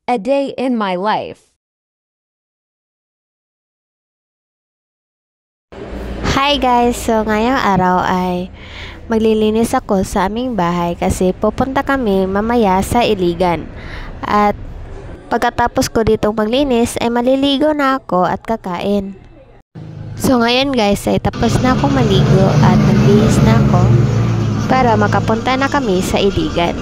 A day in my life. Hi guys! So ngayong araw ay maglilinis ako sa aming bahay kasi pupunta kami mamaya sa Iligan. At pagkatapos ko ditong maglinis ay maliligo na ako at kakain. So ngayon guys ay tapos na ako maligo at nagbihis na ako para makapunta na kami sa Iligan.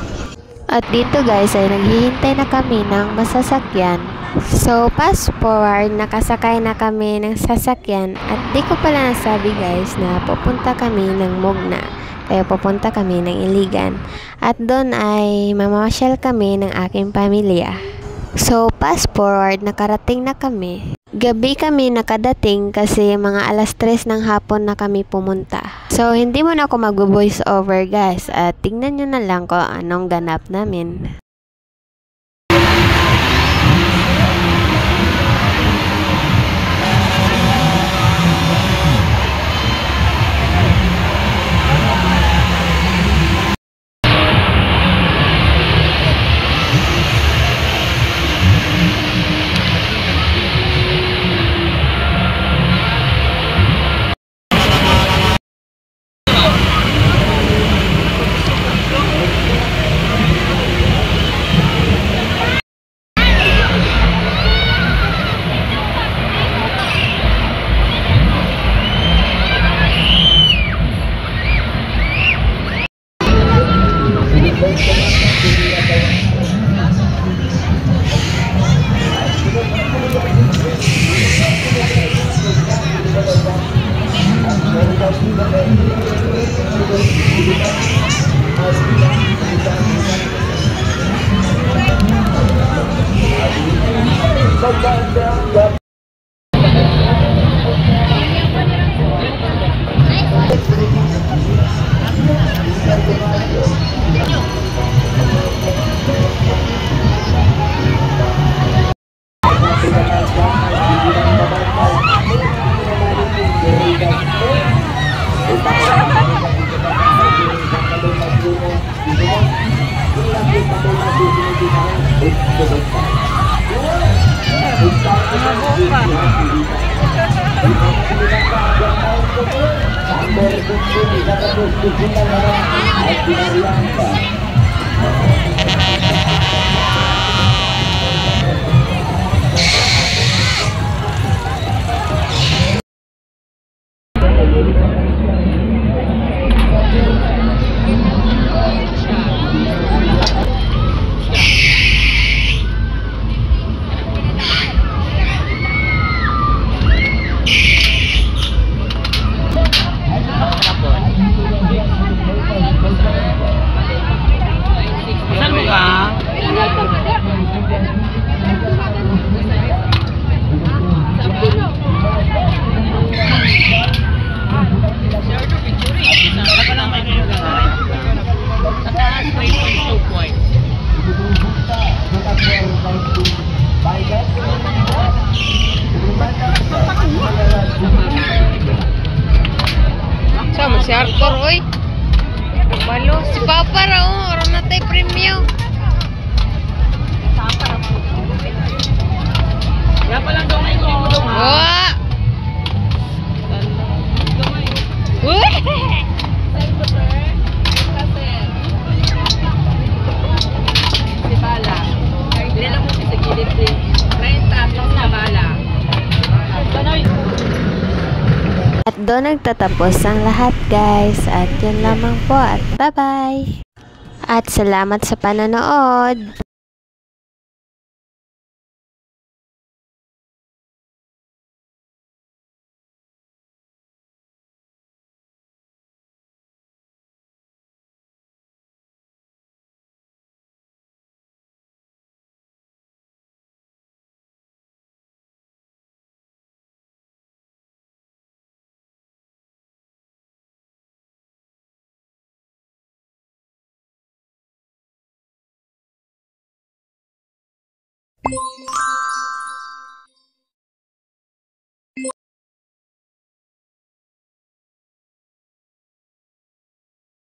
At dito guys ay naghihintay na kami ng masasakyan. So fast forward, nakasakay na kami ng sasakyan at di ko pala nasabi guys na pupunta kami ng Mugna. Kaya pupunta kami ng Iligan. At doon ay mamasyal kami ng aking pamilya. So fast forward, nakarating na kami. Gabi kami nakadating kasi mga alas 3 ng hapon na kami pumunta. So hindi mo na ako mag-voice over guys at tingnan nyo na lang kung anong ganap namin. Sama si Arthur, oy. Balo, si Papa ra oh, ora na tay premyo. Ya pa lang daw may mo daw. Wa. Uy. Si Bala. Dili lang mo sa gilid din. 30 na Bala. At doon nagtatapos ang lahat guys. At yun lamang po at bye-bye! At salamat sa panonood!